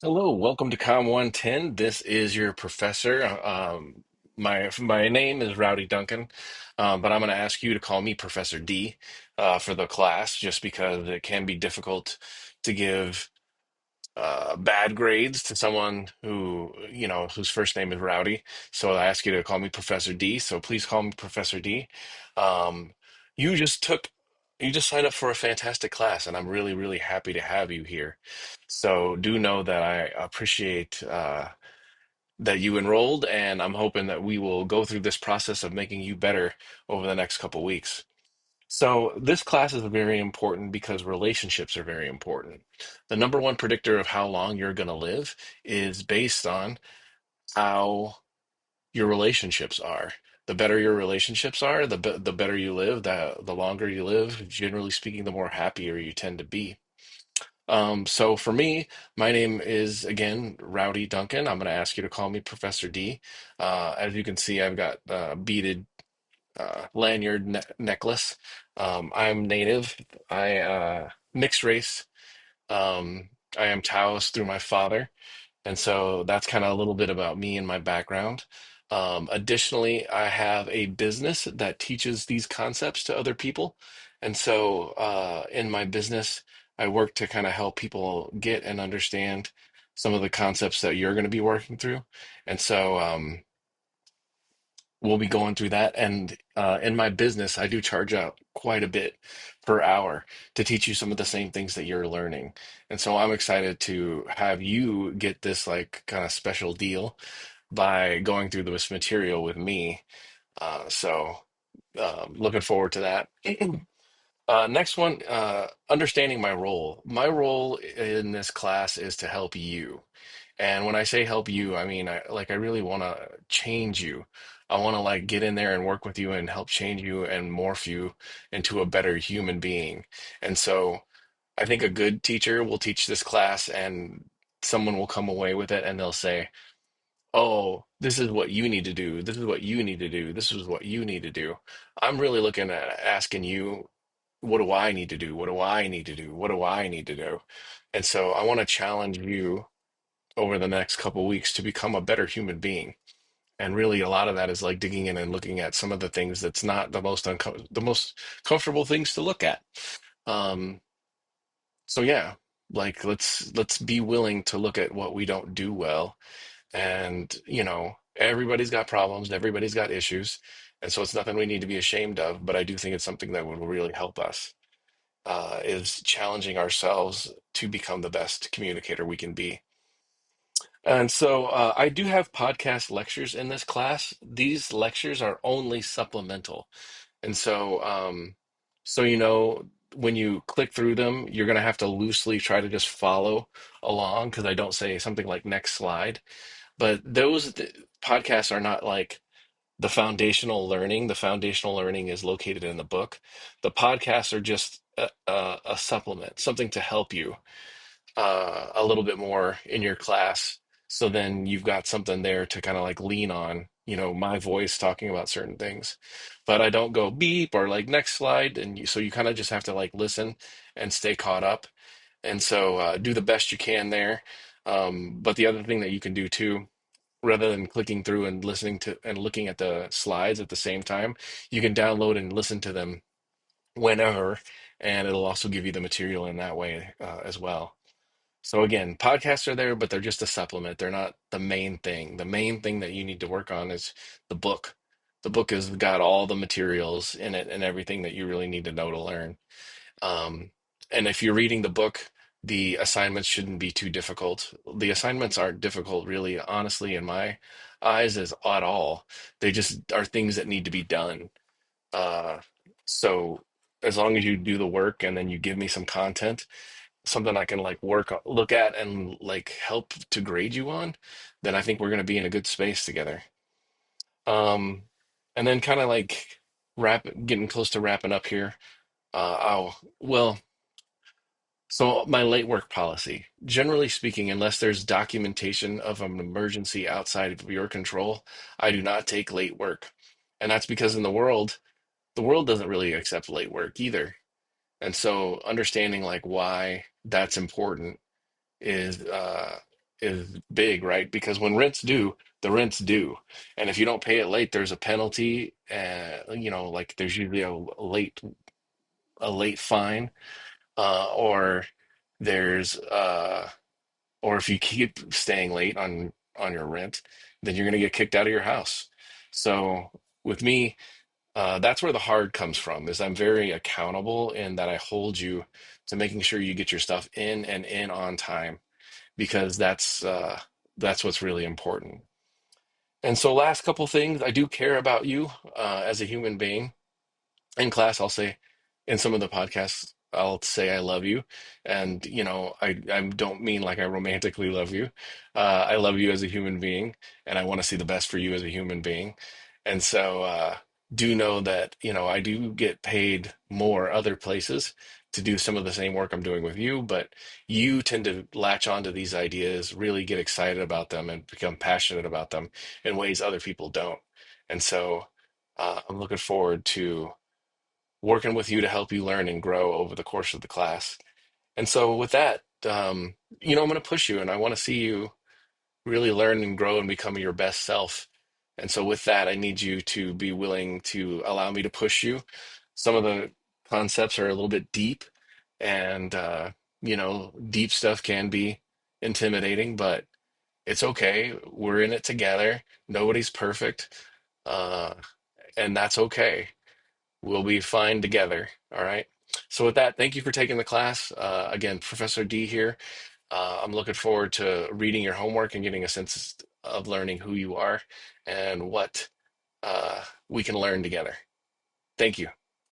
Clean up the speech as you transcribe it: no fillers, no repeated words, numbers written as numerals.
Hello, welcome to COM110. This is your professor. My name is Rowdy Duncan, but I'm going to ask you to call me Professor D for the class, just because it can be difficult to give bad grades to someone whose first name is Rowdy. So I ask you to call me Professor D. So please call me Professor D. Um, you just took, you just signed up for a fantastic class, and I'm really, really happy to have you here. So do know that I appreciate that you enrolled, and I'm hoping that we will go through this process of making you better over the next couple weeks. So, this class is very important because relationships are very important. The number one predictor of how long you're going to live is based on how your relationships are. The better your relationships are, the better you live, the longer you live. Generally speaking, the more happier you tend to be. So for me, my name is again Rowdy Duncan. I'm going to ask you to call me Professor D. As you can see, I've got beaded lanyard necklace. I'm native. I mixed race. I am Taos through my father, and so that's kind of a little bit about me and my background. Additionally, I have a business that teaches these concepts to other people, and so in my business, I work to kind of help people get and understand some of the concepts that you're going to be working through, and so. We'll be going through that. And in my business, I do charge out quite a bit per hour to teach you some of the same things that you're learning. And so I'm excited to have you get this like kind of special deal by going through this material with me. Looking forward to that. Next one, understanding my role. My role in this class is to help you. And when I say help you, I mean I really want to change you. I want to like get in there and work with you and help change you and morph you into a better human being. And so I think a good teacher will teach this class and someone will come away with it and they'll say, "Oh, this is what you need to do. This is what you need to do. This is what you need to do." I'm really looking at asking you, what do I need to do? What do I need to do? What do I need to do? And so I want to challenge you over the next couple weeks to become a better human being. And really, a lot of that is like digging in and looking at some of the things that's not the most comfortable things to look at. Um, so yeah, like let's be willing to look at what we don't do well. And everybody's got problems, everybody's got issues, and so it's nothing we need to be ashamed of. But I do think it's something that will really help us is challenging ourselves to become the best communicator we can be. And so I do have podcast lectures in this class. These lectures are only supplemental. And so when you click through them, you're going to have to loosely try to just follow along because I don't say something like next slide. But podcasts are not like the foundational learning. The foundational learning is located in the book. The podcasts are just a supplement, something to help you a little bit more in your class. So then you've got something there to kind of like lean on, my voice talking about certain things. But I don't go beep or like next slide. So you kind of just have to like listen and stay caught up. And so do the best you can there. But the other thing that you can do too, rather than clicking through and listening to and looking at the slides at the same time, you can download and listen to them whenever, and it'll also give you the material in that way as well. So again, podcasts are there, but they're just a supplement. They're not the main thing. The main thing that you need to work on is the book. The book has got all the materials in it and everything that you really need to know to learn. Um, and if you're reading the book, the assignments shouldn't be too difficult. The assignments aren't difficult, really, honestly, in my eyes, as at all. They just are things that need to be done. Uh, so as long as you do the work and then you give me some content, something I can like look at and like help to grade you on, then I think we're going to be in a good space together. Um, and then kind of like getting close to wrapping up here. Well, so my late work policy, generally speaking, unless there's documentation of an emergency outside of your control, I do not take late work. And that's because the world doesn't really accept late work either. And so understanding like why that's important is is big, right? Because when rent's due, the rent's due. And if you don't pay it late, there's a penalty. Like there's usually a late fine, or there's or if you keep staying late on your rent, then you're going to get kicked out of your house. So with me, that's where the hard comes from, is I'm very accountable in that I hold you to making sure you get your stuff in and in on time, because that's what's really important. And so last couple things, I do care about you as a human being. In class, I'll say, in some of the podcasts, I'll say I love you, and I don't mean like I romantically love you. I love you as a human being, and I want to see the best for you as a human being. And so, do know that I do get paid more other places to do some of the same work I'm doing with you, but you tend to latch onto these ideas, really get excited about them, and become passionate about them in ways other people don't. And so, I'm looking forward to working with you to help you learn and grow over the course of the class. And so with that, I'm going to push you, and I want to see you really learn and grow and become your best self. And so with that, I need you to be willing to allow me to push you. Some of the concepts are a little bit deep, and deep stuff can be intimidating, but it's okay. We're in it together. Nobody's perfect. Uh, and that's okay. We'll be fine together. All right. So with that, thank you for taking the class. Again, Professor D here. I'm looking forward to reading your homework and getting a sense of learning who you are and what we can learn together. Thank you.